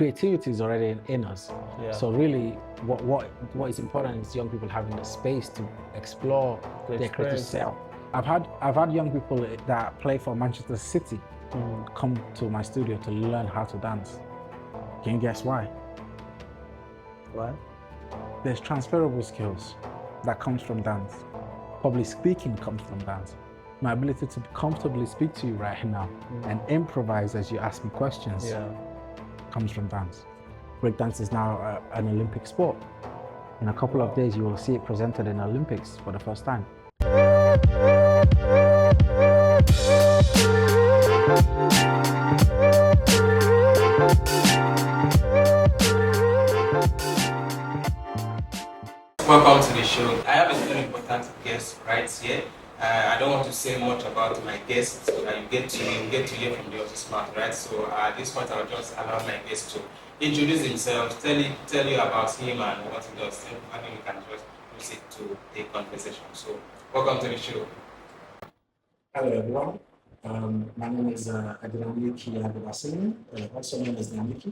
creativity is already in us. Yeah. So really, what is important is young people having the space to explore their creative self. I've had young people that play for Manchester City come to my studio to learn how to dance. Can you guess why? Why? There's transferable skills that comes from dance. Public speaking comes from dance. My ability to comfortably speak to you right now and improvise as you ask me questions comes from dance. Breakdance is now an Olympic sport. In a couple of days, you will see it presented in Olympics for the first time. Welcome to the show. I have a very important guest right here. I don't want to say much about my guest so that you get to hear from the horse's mouth, right? So at this point, I'll just allow my guest to introduce himself, tell you about him and what he does. And then we can just proceed to the conversation. So welcome to the show. Hello everyone. My name is Edenamiuki Aiguobasinmwin, also known as Namiuki.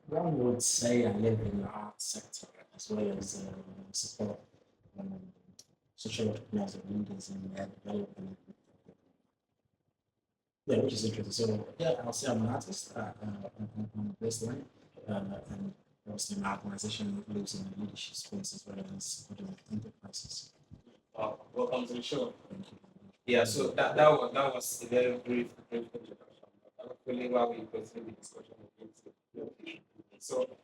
One would say I live in the arts sector as well as support social entrepreneurs and leaders in their development. Yeah, which is interesting. So yeah, I'll say I'm an artist on the baseline, and also my organization lives in the leadership space as well as supporting enterprises. Welcome to the show. Thank you. Yeah, so that was a very brief introduction. Hopefully, while we go through the discussion,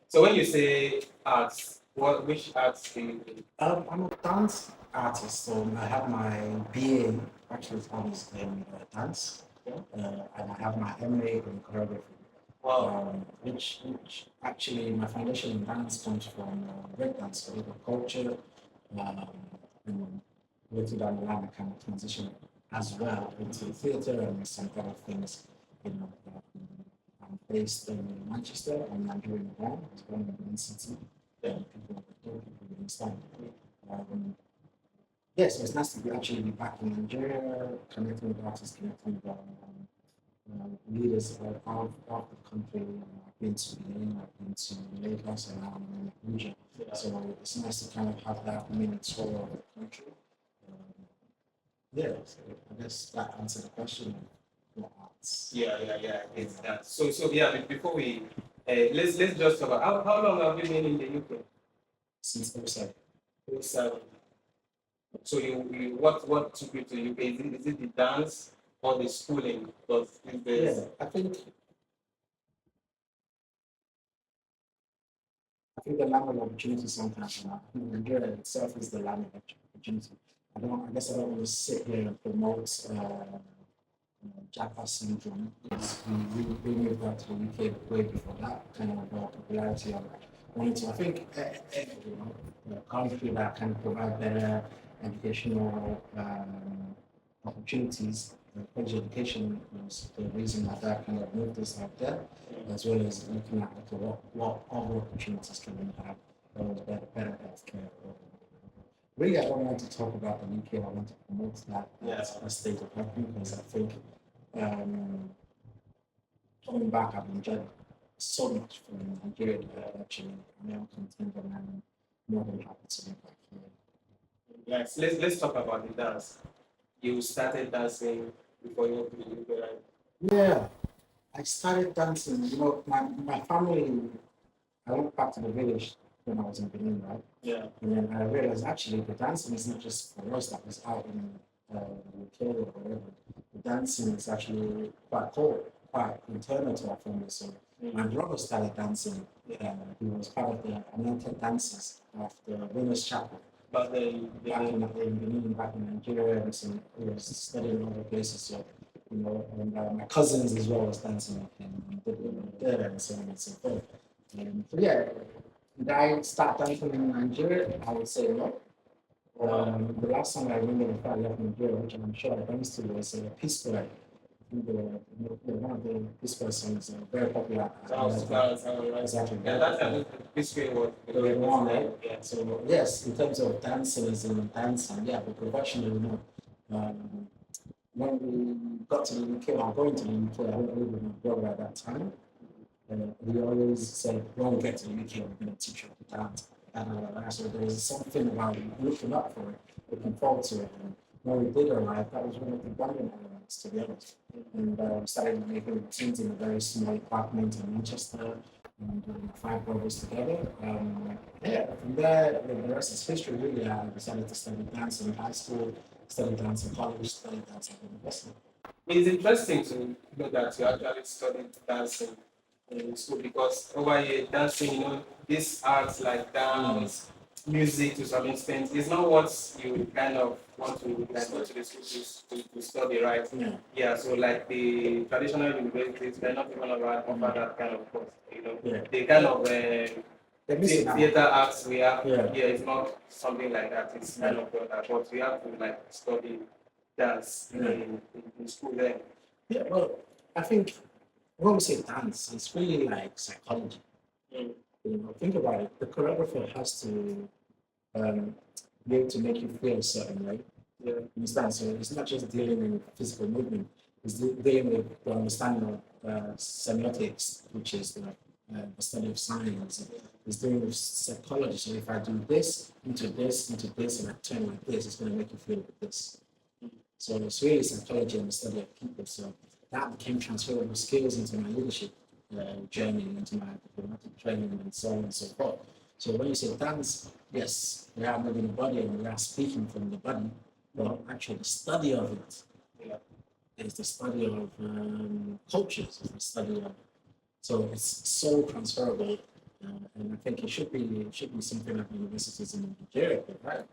so when you say arts, which arts do you do? I'm a dance artist, so I have my BA actually is in dance, and I have my MA in choreography. Which actually my foundation in dance comes from breakdance, so culture, and later down the line I kind of transition as well into theatre and some other things. I'm based in Manchester. I'm Nigerian born. I was born in city. People understand. Yes, it's nice to be back in Nigeria, connecting with artists, connecting with leaders out of the country. I've been to Benin, I've been to Lagos, and now I'm in Abuja. So it's nice to kind of have that mini tour of the country. So I guess that answered the question. Yeah. It's that. So yeah. Before we let's just talk about how long have you been in the UK? Since 07. 07. So you what took you to the UK? Is it the dance or the schooling? Because I think the land of opportunity sometimes. Nigeria itself is the land of opportunity. I guess I don't want to sit here and promote Jackass syndrome, because we moved out to the UK way before that kind of popularity of wanting to. I think country that can provide better educational opportunities. College education was the reason that kind of moved us out there, as well as looking at what other opportunities can we have, better healthcare. Really, I don't want to talk about the UK. I want to promote that as a state of happening, because I think coming back, I've enjoyed so much from Nigeria. Actually, I'm content and I'm more than happy to be back here. Yes, let's talk about the dance. You started dancing before you went to the UK, right? Yeah, I started dancing. My family. I went back to the village when I was in Benin, right? Yeah. And then I realized actually the dancing is not just for us that was out in the UK or whatever. The dancing is actually quite cool, quite internal to our family. So my brother started dancing. He was part of the anointed dancers of the Winners Chapel. Back in Benin, back in Nigeria, and so he was studying other places. So, and my cousins as well was dancing with him there and so on and so forth. Did I start dancing in Nigeria? I would say no. The last song I remember before I left Nigeria, which I'm sure I danced to, was Peace Boy. I think one of the Peace Boy songs very popular. Exactly. Yeah, that's Peace Boy was the one, right? Yeah. So yes, in terms of dancing, but professionally, no. When we got to the UK, or going to the UK, I didn't live with my brother at that time. he always said, when we get to the UK, we're going to teach you how to dance. So there's something about looking up for it, looking forward to it. And when we did arrive, that was one of the bonding elements, to be honest. And we started making routines in a very small apartment in Manchester, and doing 5 brothers together. From there, the rest is history, really. I decided to study dance in high school, study dance in college, study dance at university. It's interesting to know that you actually studied dancing in school because over here, dancing, this arts like dance, music to some extent, is not what you kind of want to like go to the school to study, right? Yeah. Yeah, so like the traditional universities, they're not even allowed to offer that kind of course, Yeah. They kind of They're missing out. theater arts we have Yeah. here is not something like that. It's kind of that, but we have to like study dance in school then. Yeah, well, I think when we say dance, it's really like psychology. Think about it. The choreographer has to be able to make you feel a certain way. You understand? So it's not just dealing with physical movement, it's dealing with the understanding of semiotics, which is the study of science. It's dealing with psychology. So if I do this, and I turn like this, it's going to make you feel like this. So it's really psychology and the study of people. So that became transferable skills into my leadership journey, into my diplomatic training, and so on and so forth. So when you say dance, yes, we are moving the body and we are speaking from the body, but actually the study of it is the study of cultures, is the study of. So it's so transferable, and I think it should be something that universities in Nigeria provide.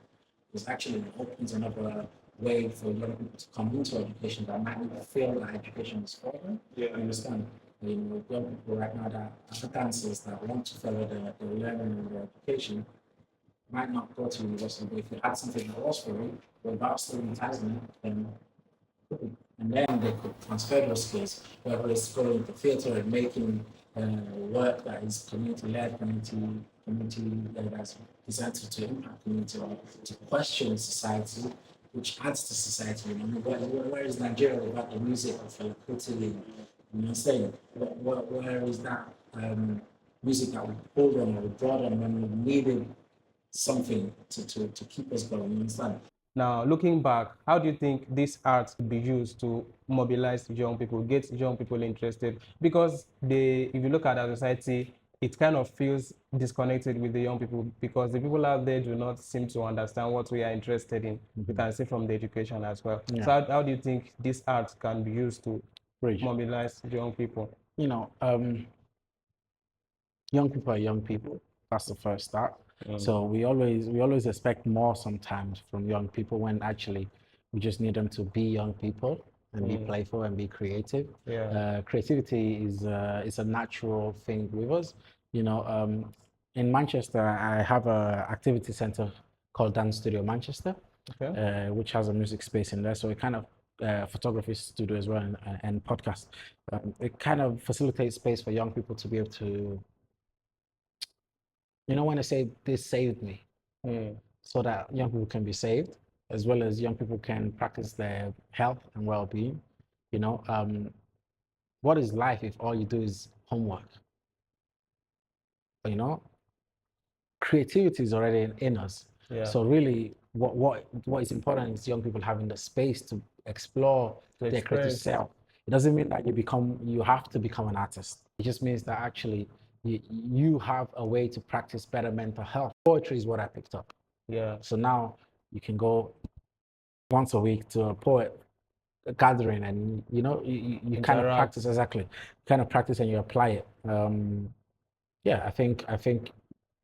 Because actually it opens another way for young people to come into education that might not feel that education is for them. Yeah. You understand? Young people right now that are dancers that want to follow the learning and the education might not go to university, but if they had something that was for them, without stigmatizing it, then and then they could transfer those skills, whether it's going to theatre and making work that is community-led, that's designed to impact community or to question society, which adds to society. Where is Nigeria without the music of Fela Kuti? You know what I'm saying? Where is that music that we pulled on or we brought on when we needed something to keep us going? You understand? Now, looking back, how do you think this art could be used to mobilize young people, get young people interested? Because if you look at our society, it kind of feels disconnected with the young people because the people out there do not seem to understand what we are interested in. You can see from the education as well. Yeah. So how do you think this art can be used to mobilize young people? Young people are young people. That's the first start. So we always expect more sometimes from young people when actually we just need them to be young people and be playful and be creative. Yeah. Creativity is a natural thing with us. In Manchester, I have a activity center called Dance Studio Manchester, which has a music space in there. So it kind of photography studio as well and podcast. It kind of facilitates space for young people to be able to, when I say this saved me, so that young people can be saved, as well as young people can practice their health and well-being. What is life if all you do is homework? Creativity is already in us. Yeah. So really, what is important is young people having the space to explore their creative self. It doesn't mean that you have to become an artist. It just means that actually you have a way to practice better mental health. Poetry is what I picked up. Yeah. So now you can go once a week to a poet gathering and you kind of practice and you apply it. I think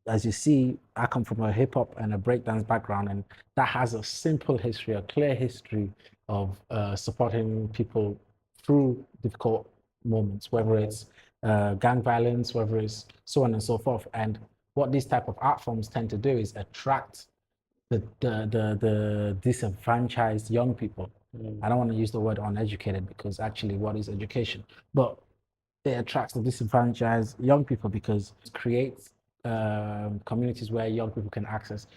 as you see, I come from a hip hop and a breakdance background, and that has a simple history, a clear history of supporting people through difficult moments, whether it's gang violence, whether it's so on and so forth. And what these type of art forms tend to do is attract the disenfranchised young people. I don't want to use the word uneducated because actually what is education? But it attracts the disenfranchised young people because it creates communities where young people can access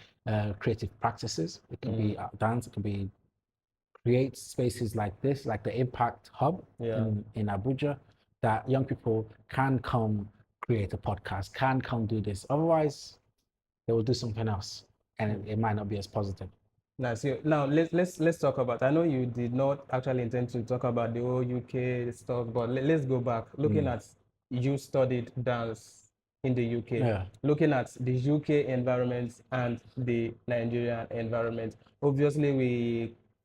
creative practices. It can be dance, it can be create spaces like this, like the Impact Hub in Abuja, that young people can come create a podcast, can come do this. Otherwise, they will do something else, and it might not be as positive. Now let's talk about. I know you did not actually intend to talk about the whole UK stuff, but let's go back. Looking at you studied dance in the UK. Yeah. Looking at the UK environment and the Nigerian environment. Obviously,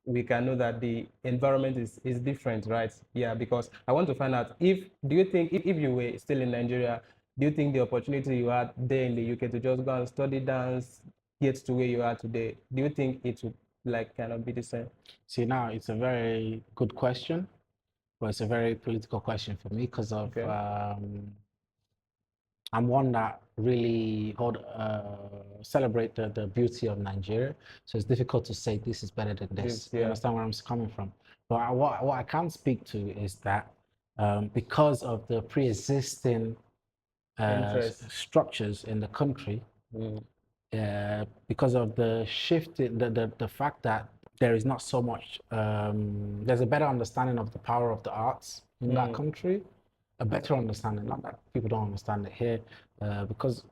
we can know that the environment is different, right? Yeah, because I want to find out do you think if you were still in Nigeria, do you think the opportunity you had there in the UK to just go and study dance, get to where you are today, do you think it would like kind of be the same? See, now it's a very good question, but it's a very political question for me because of I'm one that really celebrate the beauty of Nigeria. So it's difficult to say this is better than this. You understand where I'm coming from? But what I can speak to is that because of the pre-existing structures in the country, because of the shift, the fact that there is not so much, there's a better understanding of the power of the arts in that country, a better understanding, not that people don't understand it here, because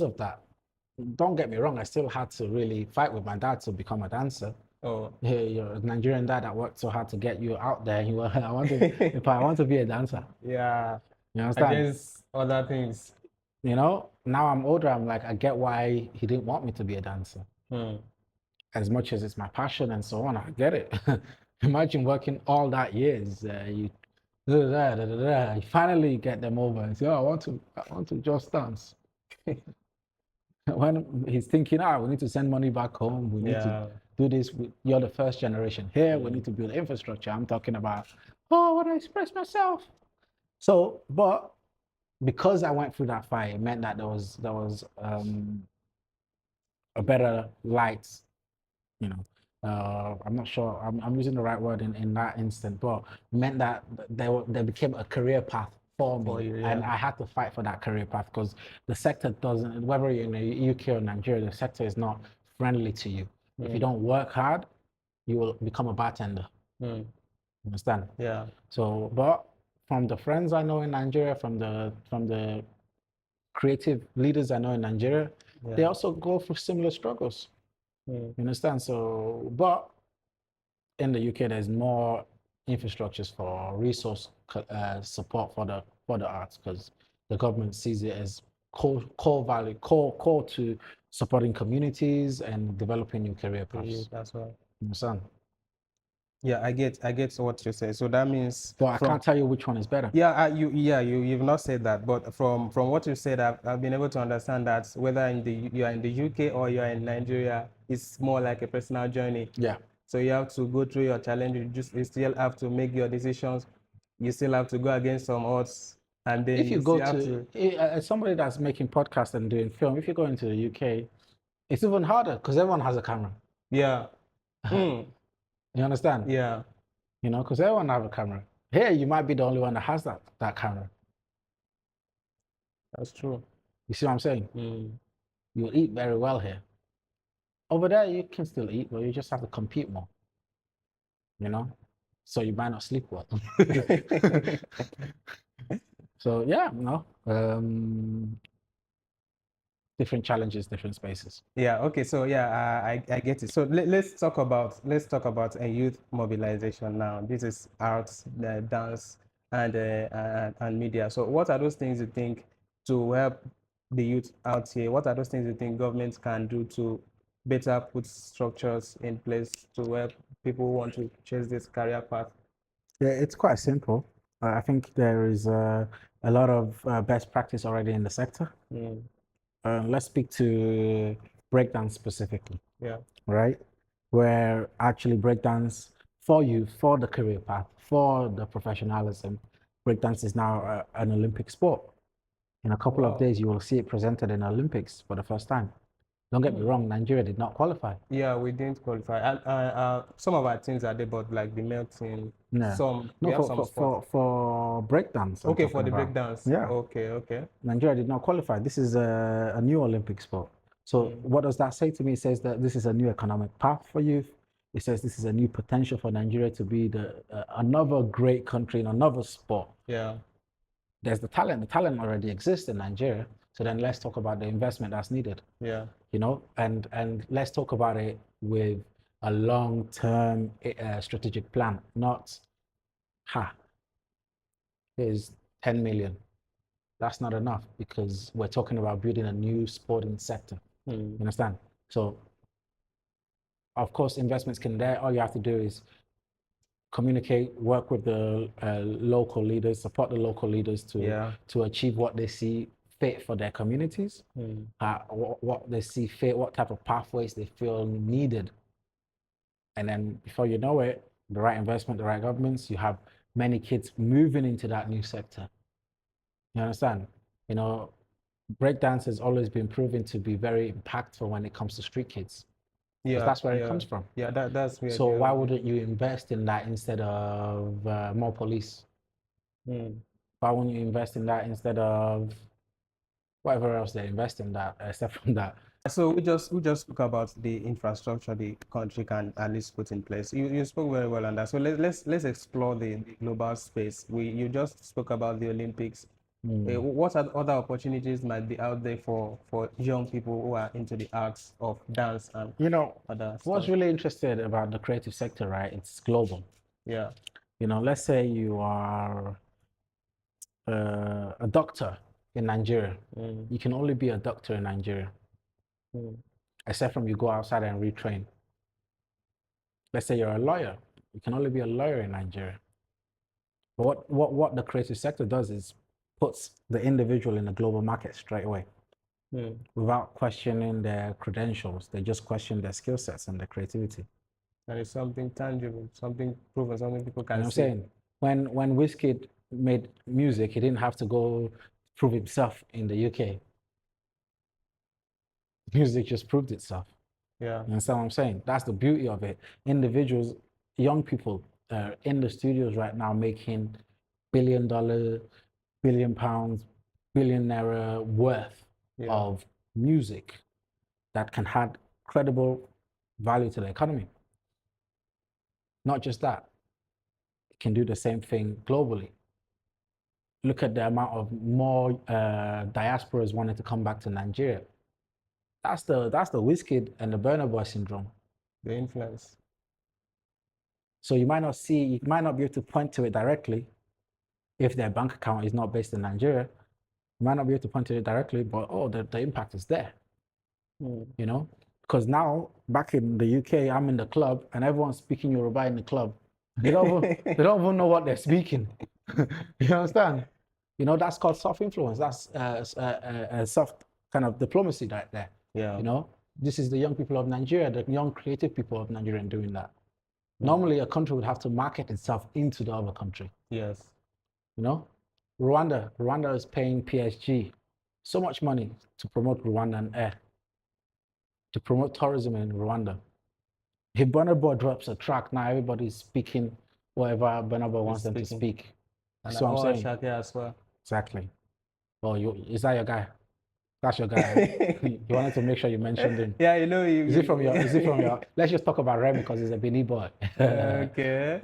of that. Don't get me wrong, I still had to really fight with my dad to become a dancer. Oh, Yeah, you're a Nigerian dad that worked so hard to get you out there. You were, I want to be a dancer. yeah. You understand? Against other things. You know, now I'm older, I'm like, I get why he didn't want me to be a dancer. As much as it's my passion and so on, I get it. Imagine working all that years, you finally get them over and say, oh, I want to just dance. When he's thinking, we need to send money back home, we need to do this. You're the first generation here, we need to build infrastructure. I'm talking about, I want to express myself. So, but because I went through that fight, it meant that there was a better light, you know. I'm not sure I'm using the right word in that instant, but it meant that there became a career path for me, and I had to fight for that career path because the sector doesn't, whether you're in the UK or Nigeria, the sector is not friendly to you. If you don't work hard, you will become a bartender. Understand? Yeah. So, but from the friends I know in Nigeria, from the creative leaders I know in Nigeria, they also go through similar struggles. You understand? So, but in the UK, there's more infrastructures for resource support for the arts because the government sees it as core to supporting communities and developing new career paths. That's right. You understand? Yeah, I get what you say. So that means. But I can't tell you which one is better. Yeah, you've not said that, but from what you said, I've been able to understand that whether you are in the UK or you are in Nigeria, it's more like a personal journey. Yeah. So you have to go through your challenge. You still have to make your decisions. You still have to go against some odds, and then if you go as somebody that's making podcasts and doing film, if you go into the UK, it's even harder because everyone has a camera. Yeah. You understand? Yeah. You know, because everyone have a camera. Here, you might be the only one that has that camera. That's true. You see what I'm saying? You'll eat very well here. Over there, you can still eat, but you just have to compete more. You know? So you might not sleep well. So, yeah, different challenges, different spaces. Yeah. Okay. So I get it. So let's talk about a youth mobilization now. This is arts, dance, and media. So what are those things you think to help the youth out here? What are those things you think governments can do to better put structures in place to help people who want to chase this career path? Yeah, it's quite simple. I think there is a lot of best practice already in the sector. Let's speak to breakdance specifically. Yeah. Right? Where actually breakdance for you, for the career path, for the professionalism, breakdance is now an Olympic sport. In a couple of days, you will see it presented in Olympics for the first time. Don't get me wrong, Nigeria did not qualify. Yeah, we didn't qualify. Some of our teams are there, but like the male team, some for breakdance. Okay, for the breakdance. Yeah. Okay. Nigeria did not qualify. This is a new Olympic sport. So what does that say to me? It says that this is a new economic path for youth. It says this is a new potential for Nigeria to be another great country in another sport. Yeah. there's the talent. The talent already exists in Nigeria. So then let's talk about the investment that's needed. Yeah. You know, and let's talk about it with a long-term strategic plan, not here's 10 million. That's not enough because we're talking about building a new sporting sector. You understand? So, of course, investments can there. All you have to do is communicate, work with the local leaders, support the local leaders to achieve what they see fit for their communities, what they see fit, what type of pathways they feel needed. And then before you know it, the right investment, the right governments, you have many kids moving into that new sector. You understand? You know, breakdance has always been proven to be very impactful when it comes to street kids. Yeah, that's where it comes from. Yeah, that's where. So why wouldn't you invest in that instead of more police? Why wouldn't you invest in that instead of whatever else they invest in that, except from that? So we just spoke about the infrastructure the country can at least put in place. You spoke very well on that. So let's explore the global space. You just spoke about the Olympics. What other opportunities might be out there for young people who are into the arts of dance and other what's stuff? really interesting about the creative sector, right? It's global. Yeah. You know, let's say you are a doctor in Nigeria. You can only be a doctor in Nigeria, except from you go outside and retrain. Let's say you're a lawyer. You can only be a lawyer in Nigeria. But what the creative sector does is puts the individual in the global market straight away, without questioning their credentials. They just question their skill sets and their creativity. And it's something tangible, something proven, something people can see. I'm saying, when Wizkid made music, he didn't have to go prove himself in the UK. Music just proved itself. Yeah. You understand what I'm saying? That's the beauty of it. Individuals, young people in the studios right now making $1 billion, £1 billion, billionaire worth of music that can add credible value to the economy. Not just that, it can do the same thing globally. Look at the amount of more diasporas wanting to come back to Nigeria. That's the Wizkid and the Burna Boy syndrome. The influence. So you might not be able to point to it directly if their bank account is not based in Nigeria. You might not be able to point to it directly, but the impact is there. You know, because now back in the UK, I'm in the club and everyone's speaking Yoruba in the club. They don't even know what they're speaking. You understand? You know, that's called soft influence. That's a soft kind of diplomacy right there. Yeah. You know, this is the young people of Nigeria, the young creative people of Nigeria doing that. Normally, a country would have to market itself into the other country. Yes. You know, Rwanda is paying PSG so much money to promote Rwandan air, to promote tourism in Rwanda. If Burna Boy drops a track, now everybody's speaking whatever Burna Boy wants them to speak. That's what I'm saying. Shake as well. Exactly. Oh, is that your guy? That's your guy. You wanted to make sure you mentioned him. Yeah, you know. Is it from your? Let's just talk about Remy because he's a Benin boy. Okay.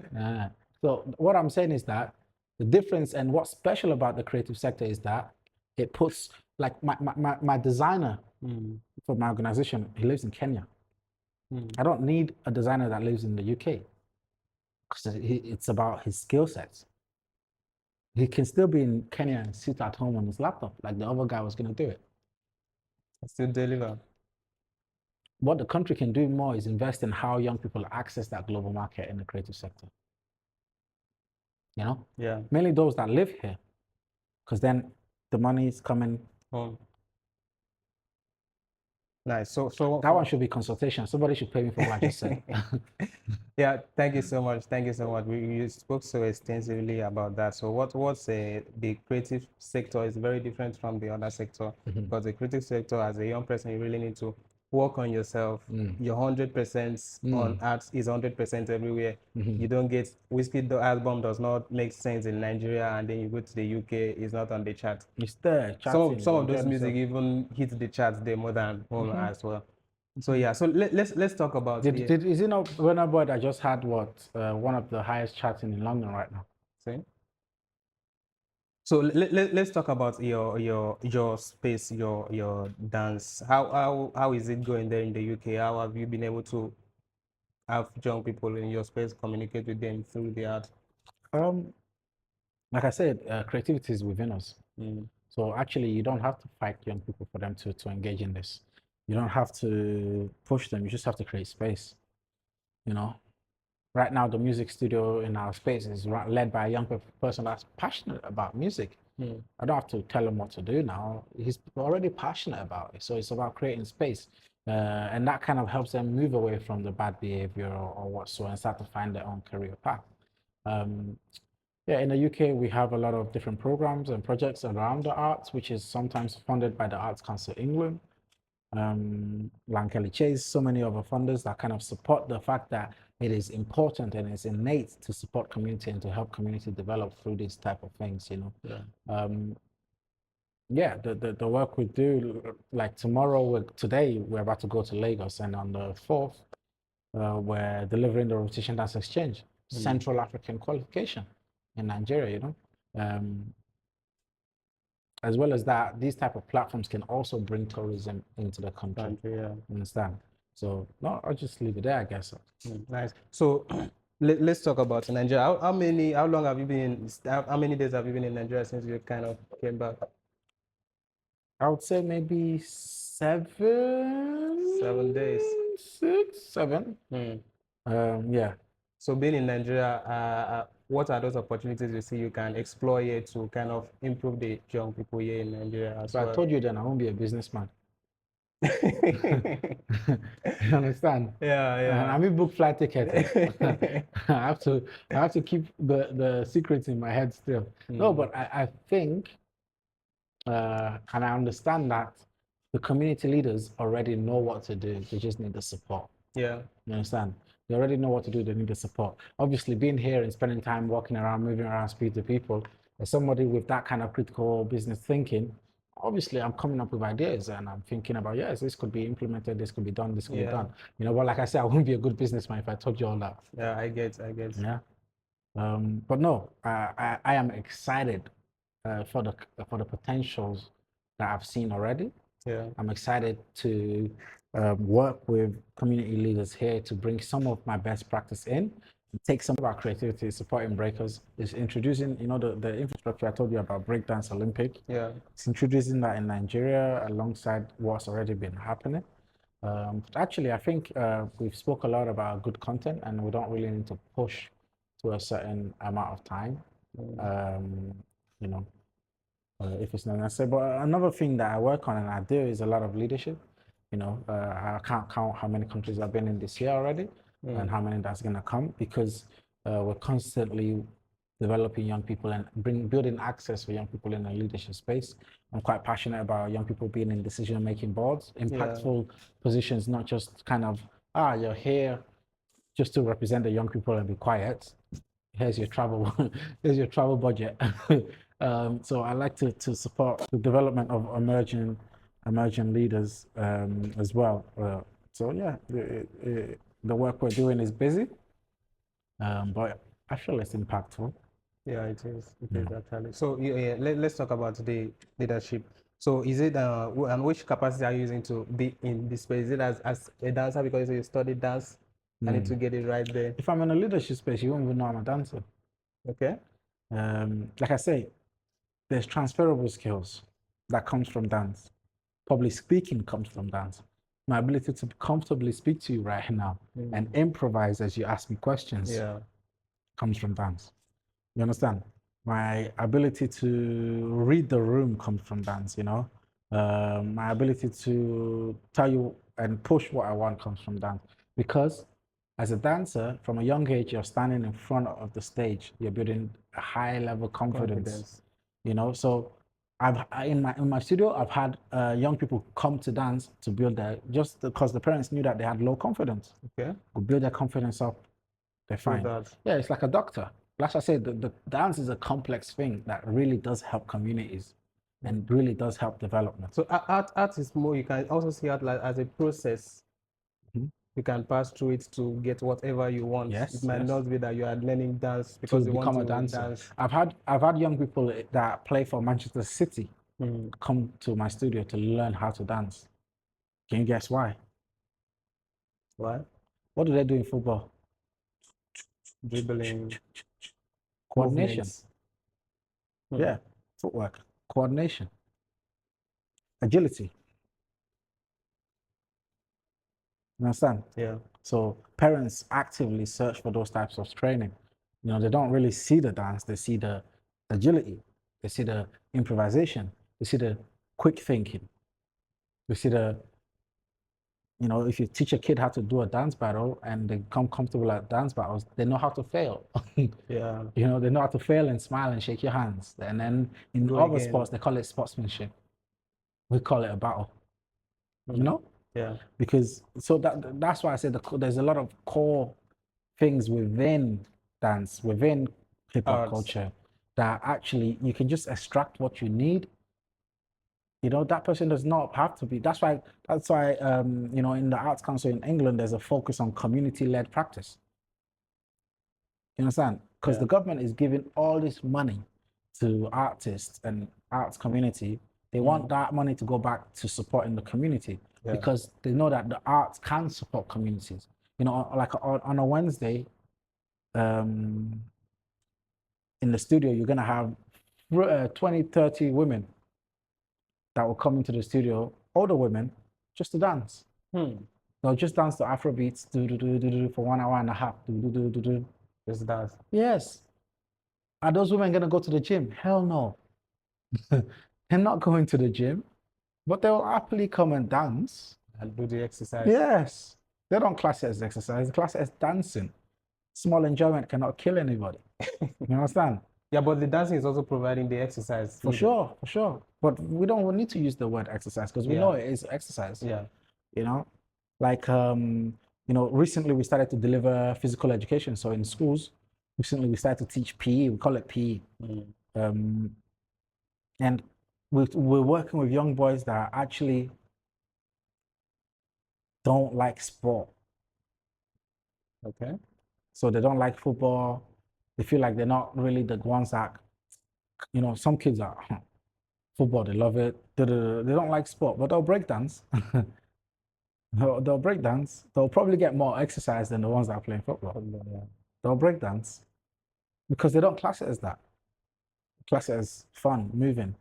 So what I'm saying is that the difference and what's special about the creative sector is that it puts, like my designer for my organization, he lives in Kenya. I don't need a designer that lives in the UK because it's about his skill sets. He can still be in Kenya and sit at home on his laptop like the other guy was going to do it. Still deliver. What the country can do more is invest in how young people access that global market in the creative sector. You know? Yeah. Mainly those that live here, because then the money is coming home. Nice. So that one should be consultation. Somebody should pay me for what I just said. Yeah, thank you so much. Thank you so much. You spoke so extensively about that. So what's the creative sector is very different from the other sector, because the creative sector, as a young person, you really need to work on yourself. Your 100% on arts is 100% everywhere. You don't get Wizkid. The album does not make sense in Nigeria, and then you go to the UK, it's not on the chart. It's there. Some of those music even hit the charts there more than home as well. So yeah, so let's talk about is it not Burna Boy that just had one of the highest charts in London right now? See? So let's talk about your space, your dance. How is it going there in the UK? How have you been able to have young people in your space communicate with them through the art? Um, like I said, creativity is within us. So actually, you don't have to fight young people for them to engage in this. You don't have to push them. You just have to create space. You know, right now the music studio in our space is led by a young person that's passionate about music. I don't have to tell him what to do now. He's already passionate about it. So it's about creating space. And that kind of helps them move away from the bad behavior or whatsoever and start to find their own career path. Um, yeah, in the UK, we have a lot of different programs and projects around the arts, which is sometimes funded by the Arts Council England, Lankeli Chase, so many other funders that kind of support the fact that it is important and it's innate to support community and to help community develop through these type of things, you know. Yeah, the work we do, like today, we're about to go to Lagos, and on the 4th, we're delivering the Rotation Dance Exchange, Central African qualification in Nigeria, you know. As well as that, these type of platforms can also bring tourism into the country. Yeah. Understand? So no, I'll just leave it there, I guess. Nice. So let's talk about Nigeria. How long have you been? How many days have you been in Nigeria since you kind of came back? I would say maybe 7 days. 6, 7. Yeah. So being in Nigeria, what are those opportunities you see you can explore here to kind of improve the young people here in Nigeria as well? I told you then I won't be a businessman. You understand? Yeah. I mean, book flight ticket. I have to keep the secrets in my head still. No, but I think, and I understand that the community leaders already know what to do. They just need the support. Yeah. You understand? They already know what to do. They need the support. Obviously, being here and spending time walking around, moving around, speaking to people, as somebody with that kind of critical business thinking, obviously I'm coming up with ideas and I'm thinking about, yes, this could be implemented, this could be done, this could be done. You know, but like I said, I wouldn't be a good businessman if I told you all that. Yeah, I get. Yeah. But no, I am excited for the potentials that I've seen already. Yeah. I'm excited to work with community leaders here to bring some of my best practice in, take some of our creativity, supporting breakers. It's introducing, you know, the infrastructure I told you about, Breakdance Olympic. Yeah. It's introducing that in Nigeria alongside what's already been happening. Actually, I think we've spoke a lot about good content, and we don't really need to push to a certain amount of time. You know, if it's not necessary. But another thing that I work on and I do is a lot of leadership. You know, I can't count how many countries I've been in this year already and how many that's going to come, because we're constantly developing young people and building access for young people in the leadership space. I'm quite passionate about young people being in decision-making boards, impactful positions, not just kind of, you're here just to represent the young people and be quiet. Here's your travel, here's your travel budget. So I like to support the development of emerging leaders as well. So yeah, the work we're doing is busy, but I feel it's impactful. Yeah, it is. It is actually. So let's talk about the leadership. So is it and which capacity are you using to be in this space? Is it as a dancer because you study dance? I need to get it right there. If I'm in a leadership space, you won't even know I'm a dancer. Okay. Like I say, there's transferable skills that comes from dance. Public speaking comes from dance. My ability to comfortably speak to you right now and improvise as you ask me questions comes from dance. You understand? My ability to read the room comes from dance, you know? My ability to tell you and push what I want comes from dance. Because as a dancer, from a young age, you're standing in front of the stage. You're building a high level confidence. You know, so in my studio, I've had young people come to dance to build their, just because the parents knew that they had low confidence. Okay. We build their confidence up. They're fine. Yeah, it's like a doctor. Like I said, the dance is a complex thing that really does help communities and really does help development. So art is more, you can also see art like as a process. you can pass through it to get whatever you want. Yes, It might yes. not be that you are learning dance To because you become want a to dancer. dance. I've had young people that play for Manchester City come to my studio to learn how to dance. Can you guess why? Why? What do they do in football? Dribbling, Coordination. movements. Yeah, footwork, coordination, agility. You understand? Yeah. So parents actively search for those types of training. You know, they don't really see the dance, they see the agility, they see the improvisation, they see the quick thinking, they see the, you know, if you teach a kid how to do a dance battle and they become comfortable at dance battles, they know how to fail. Yeah. You know, they know how to fail and smile and shake your hands. And then in Go other again. sports, they call it sportsmanship. We call it a battle. You know? Yeah. Because so that's why I said there's a lot of core things within dance, within hip hop Arts. culture, that actually you can just extract what you need. You know, that person does not have to be. That's why you know, in the Arts Council in England, there's a focus on community-led practice. You understand? Because the government is giving all this money to artists and arts community. They want that money to go back to supporting the community because they know that the arts can support communities. You know, like on a Wednesday, in the studio, you're going to have 20, 30 women that will come into the studio, older women, just to dance. They'll just dance to Afro beats, for 1 hour and a half, Just dance. Yes. Are those women going to go to the gym? Hell no. They're not going to the gym, but they'll happily come and dance. And do the exercise. Yes. They don't class it as exercise, they class it as dancing. Small enjoyment cannot kill anybody. You understand? Yeah, but the dancing is also providing the exercise. For sure, for sure. But we don't need to use the word exercise because we know it is exercise. Yeah. You know, like you know, recently we started to deliver physical education. So in schools, recently we started to teach PE. We call it PE. And we're working with young boys that actually don't like sport. Okay. So they don't like football. They feel like they're not really the ones that, you know, some kids are football, they love it. They don't like sport, but they'll break dance. They'll break dance. They'll probably get more exercise than the ones that are playing football. They'll break dance because they don't class it as that. Class it as fun, moving,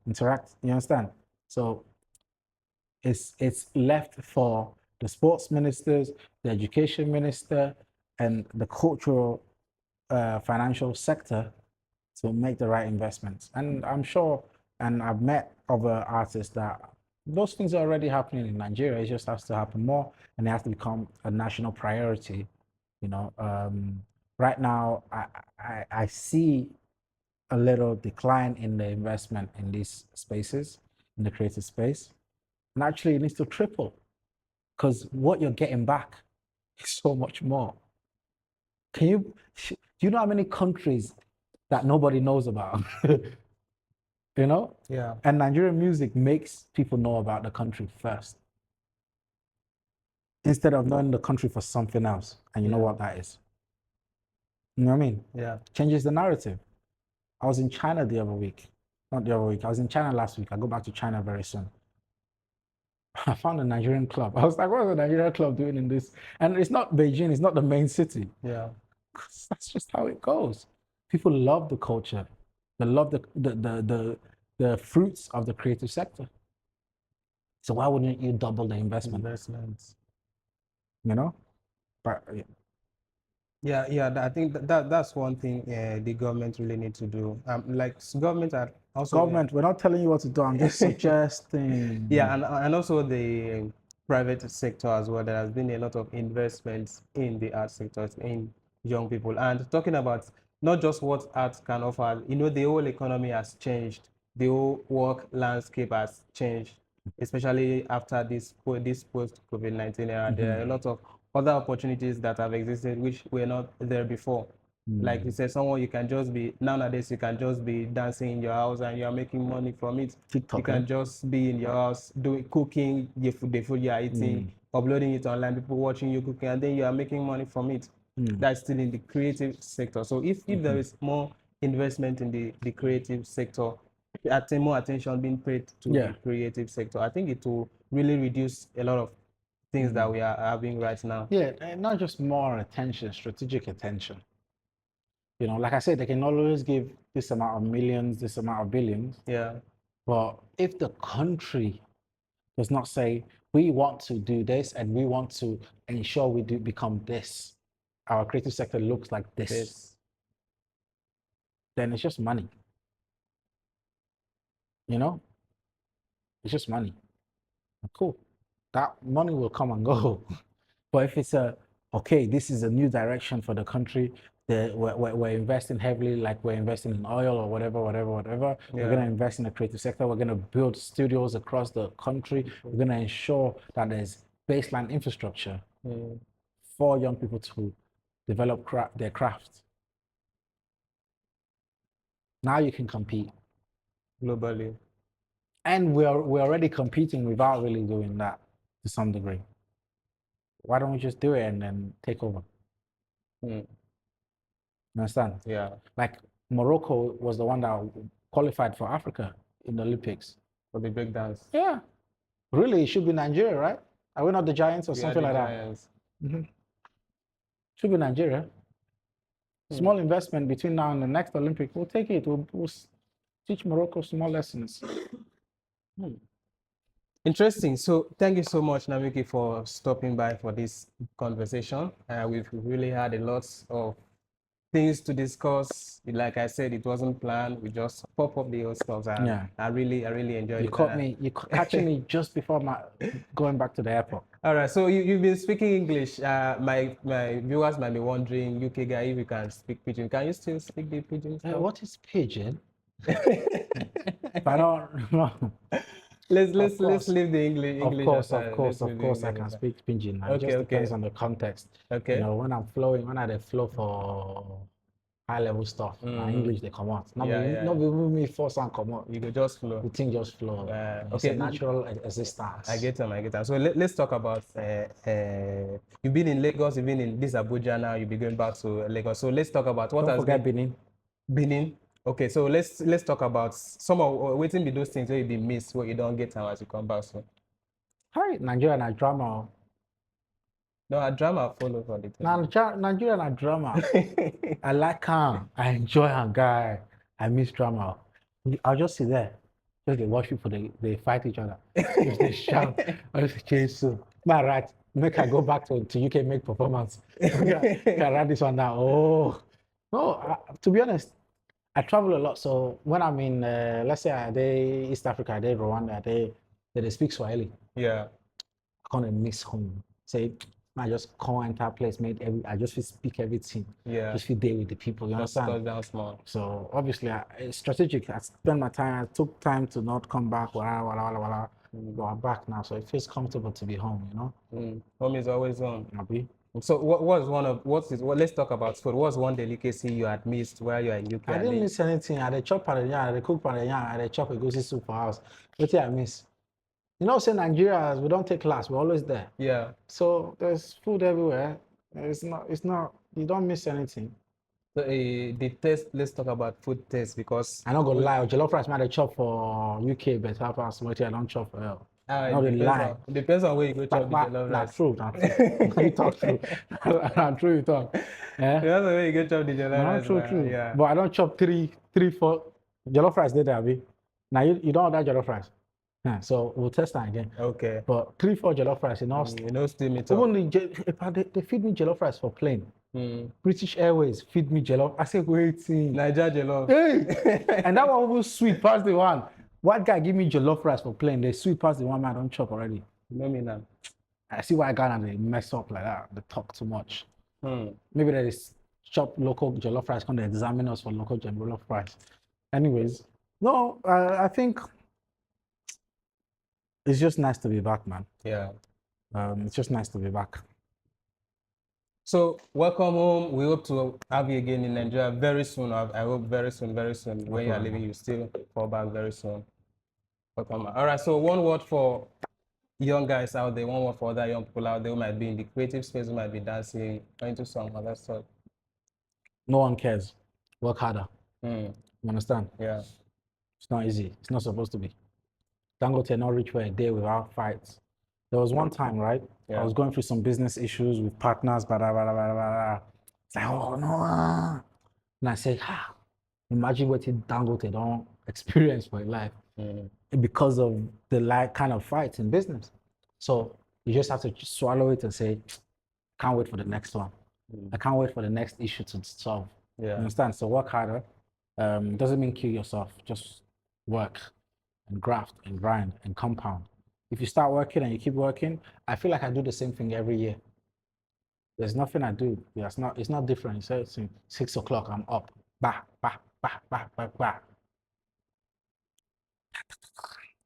interact. You understand? So it's left for the sports ministers, the education minister, and the cultural financial sector to make the right investments. And I'm sure, and I've met other artists that those things are already happening in Nigeria. It just has to happen more, and it has to become a national priority. You know, right now I see a little decline in the investment in these spaces, in the creative space, and actually it needs to triple because what you're getting back is so much more. Do you know how many countries that nobody knows about? You know? Yeah. And Nigerian music makes people know about the country first, instead of knowing the country for something else. And you know what that is. You know what I mean? Yeah. Changes the narrative. I was in China the other week. Not the other week. I was in China last week. I go back to China very soon. I found a Nigerian club. I was like, what is a Nigerian club doing in this? And it's not Beijing. It's not the main city. Yeah. That's just how it goes. People love the culture. They love the fruits of the creative sector. So why wouldn't you double the investment? You know? But Yeah, I think that's one thing the government really need to do. Like government are also government, we're not telling you what to do. I'm just suggesting. Yeah, and also the private sector as well. There has been a lot of investments in the art sector, in young people. And talking about not just what art can offer, you know, the whole economy has changed. The whole work landscape has changed, especially after this post-COVID-19 era. There are a lot of other opportunities that have existed which were not there before. Like you said, someone you can just be, nowadays you can just be dancing in your house and you're making money from it. TikTok, you can just be in your house doing cooking the food you are eating. uploading it online, people watching you cooking, and then you are making money from it. That's still in the creative sector. So if there is more investment in the creative sector, more attention being paid to the creative sector, I think it will really reduce a lot of things that we are having right now. Yeah, and not just more attention, strategic attention. You know, like I said, they can always give this amount of millions, this amount of billions. Yeah. But if the country does not say, we want to do this and we want to ensure we do become this, our creative sector looks like this, then it's just money. You know? It's just money. Cool. That money will come and go. But if it's okay, this is a new direction for the country, we're investing heavily, like we're investing in oil or whatever. We're going to invest in the creative sector. We're going to build studios across the country. We're going to ensure that there's baseline infrastructure for young people to develop their craft. Now you can compete globally. And we're already competing without really doing that to some degree. Why don't we just do it and then take over? You understand? Yeah. Like Morocco was the one that qualified for Africa in the Olympics. For the breakdance. Yeah. Really, it should be Nigeria, right? Are we not the Giants or something like Giants. that? Should be Nigeria. Small investment between now and the next Olympic. We'll take it. We'll teach Morocco small lessons. Interesting. So thank you so much, Namiuki, for stopping by for this conversation. We've really had a lot of things to discuss. Like I said, it wasn't planned. We just pop up the old stuff, and I really enjoyed it. You catching me just before going back to the airport. All right. So you've been speaking English. My viewers might be wondering, UK guy, if you can speak Pidgin. Can you still speak the Pidgin stuff? What is Pidgin? I don't know. Let's leave the English. Of course, I can speak Pidgin. It just depends on the context. Okay. You know, when I flow for high level stuff, my English they come out. Not even me force and come out. You could just flow. The thing just flow. It's a natural existence. I get them. So let's talk about you've been in Lagos, you've been in this Abuja now, you'll be going back to Lagos. So let's talk about what Don't forget Benin. Benin. Okay, so let's talk about some of waiting be those things where you be missed, what you don't get time as you come back. So hi, Nigeria and drama. No, a drama follow for the Nigeria and drama. I like him. I enjoy him, guy. I miss drama. I'll just sit there. Just they watch people, they fight each other. Just they shout. I just change so. My right. Make I go back to UK make performance. Can I write this one down? Oh. No, to be honest, I travel a lot. So when I'm in, let's say I did East Africa, I did Rwanda, they speak Swahili. Yeah. I can't miss home. Say, I just come enter a place, I just speak everything. Yeah. Just feel there with the people. You understand? Down small. So obviously, it's strategic. I spent my time. I took time to not come back. But I'm back now, so it feels comfortable to be home. You know. Home is always home. Maybe. So let's talk about food. What's one delicacy you had missed while you are in UK? I didn't miss anything. I had chop and I had cook and I had chop a goosey soup for house. What did I miss? You know, say Nigeria, we don't take class. We're always there. Yeah. So there's food everywhere. It's not. You don't miss anything. So the taste. Let's talk about food taste because I'm not gonna lie. Jollof rice, man, I chop for UK, but what I don't chop for L. No, it depends on where you go chop the jollof rice. True. You talk true. I'm true. You talk. Yeah. Depends on where you go chop the jollof rice. True. Yeah. But I don't chop three, four jollof rice. Did I be? Now you don't have that jollof rice. Yeah, so we'll test that again. Okay. But 3-4 jollof rice, steam it up. Only they feed me jollof rice for plane. British Airways feed me jollof. I said, wait, Niger jollof. Hey! And that one was sweet past the one. White guy give me jollof rice for plane. They sweet past the one man I don't chop already. No me now. I see why Ghana they mess up like that. They talk too much. Maybe they chop local jollof rice when they examine us for local jollof rice. Anyways, no, I think it's just nice to be back, man. Yeah. It's just nice to be back. So welcome home. We hope to have you again in Nigeria very soon. I hope very soon. When you are leaving, you still fall back very soon. Welcome. All right. So one word for young guys out there, one for other young people out there who might be in the creative space, who might be dancing, or into some other stuff? No one cares. Work harder. Mm, You understand? yeah. It's not easy. It's not supposed to be. Dangote not reach for a day without fights. There was one time, right? Yeah. I was going through some business issues with partners, blah, blah, blah, blah, blah, blah. It's like, oh no. And I said, imagine what Dangote don't experience for life because of the like kind of fights in business. So you just have to swallow it and say, can't wait for the next one. I can't wait for the next issue to solve. Yeah. You understand? So work harder. Doesn't mean kill yourself. Just work and graft and grind and compound. If you start working and you keep working, I feel like I do the same thing every year. There's nothing I do. Yeah, it's not different. So it's 6 o'clock, I'm up. Bah, bah, bah, bah, bah, bah.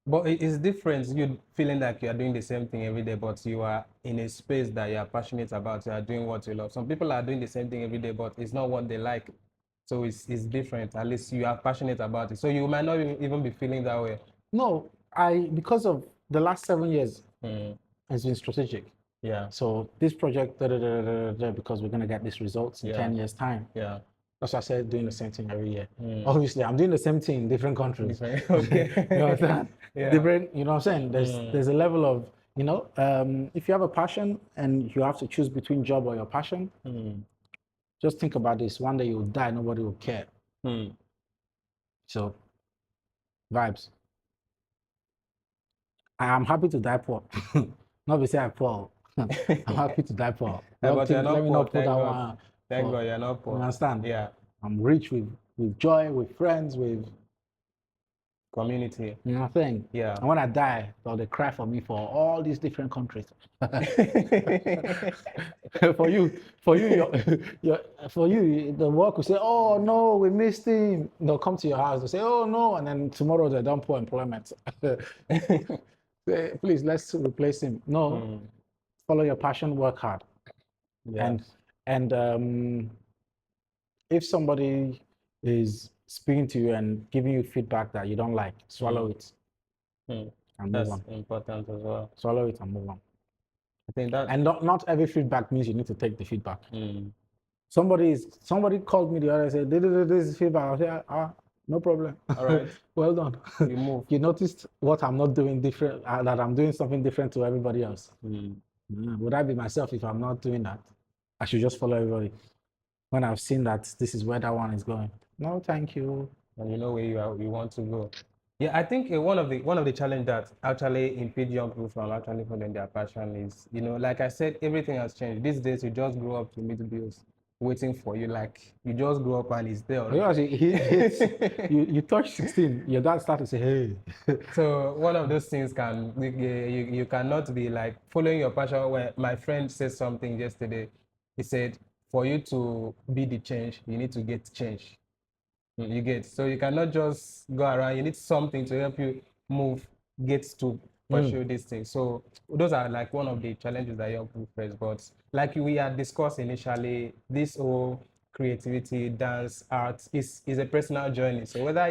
But it's different. You feeling like you are doing the same thing every day, but you are in a space that you are passionate about. You are doing what you love. Some people are doing the same thing every day, but it's not what they like. So it's different. At least you are passionate about it. So you might not even be feeling that way. No, because of the last 7 years, it's been strategic. Yeah. So this project, because we're gonna get these results in 10 years' time. Yeah. That's why I said doing the same thing every year. Obviously, I'm doing the same thing in different countries. Okay. You understand? Yeah. Different, you know what I'm saying? There's a level of, if you have a passion and you have to choose between job or your passion, just think about this. One day you'll die, nobody will care. So, vibes. I'm happy to die poor. Not be say I'm poor. I'm happy to die poor. But you're not Let me poor, not put thank that God. one. Thank God you're not poor. You understand? Yeah. I'm rich with joy, with friends, with community. you know what I'm saying? Yeah. And when I die, they'll cry for me for all these different countries. for you, the work will say, "Oh no, we missed him." They'll come to your house. They'll say, "Oh no," and then tomorrow they don't put employment. Say, please, let's replace him. No, follow your passion, work hard, Yeah. and if somebody is speaking to you and giving you feedback that you don't like, swallow it and move That's on. important as well. Swallow it and move on. I think that. And not every feedback means you need to take the feedback. Somebody called me the other day and said, this is feedback. I said, no problem. All right. Well done. You move. You noticed what I'm not doing different, that I'm doing something different to everybody else. Would I be myself if I'm not doing that? I should just follow everybody. When I've seen that this is where that one is going. No, thank you. And you know where you want to go. Yeah, I think one of the challenge that actually impede young people from actually following their passion is, like I said, everything has changed. These days, you just grow up to meet bills waiting for you. Like you just grow up and it's there already. You touch 16, your dad started to say, hey. So one of those things you cannot be like following your passion. When my friend said something yesterday, he said, for you to be the change, you need to get change. You get, so you cannot just go around. You need something to help you move, get to pursue these things. So those are like one of the challenges that young people face. But like we had discussed initially, this whole creativity, dance, art is a personal journey. So whether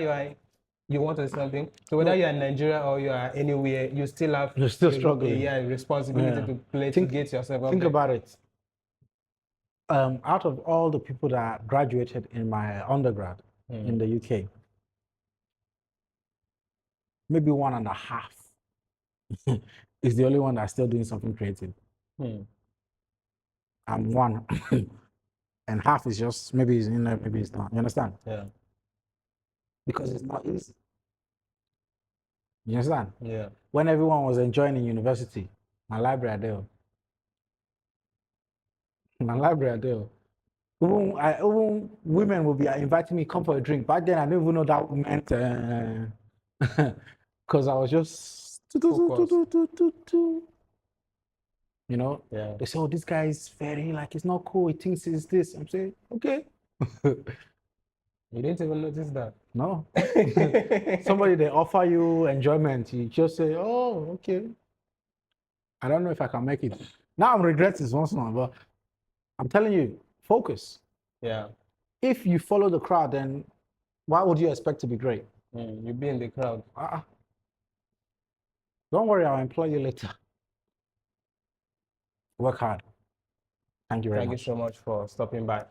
you want to do something, so whether you're in Nigeria or you are anywhere, you're still struggling. Yeah, responsibility to play to get yourself up. Think about it. Out of all the people that graduated in my undergrad in the UK, maybe 1.5 is the only one that's still doing something creative. I'm one, and half is just maybe it's in there, maybe it's not. You understand? Yeah. Because it's not easy. You understand? Yeah. When everyone was enjoying in university, my library there. Even women will be inviting me come for a drink. Back then, I didn't even know that meant because I was just Yeah. They say, oh, this guy is very it's not cool. He thinks it's this. I'm saying, okay. You didn't even notice that? No. Somebody, they offer you enjoyment. You just say, oh, okay. I don't know if I can make it. Now I'm regretting once in a while, but I'm telling you, focus. Yeah. If you follow the crowd, then why would you expect to be great? You be in the crowd. Don't worry, I'll employ you later. Work hard. Thank you very Thank much. you so much for stopping by.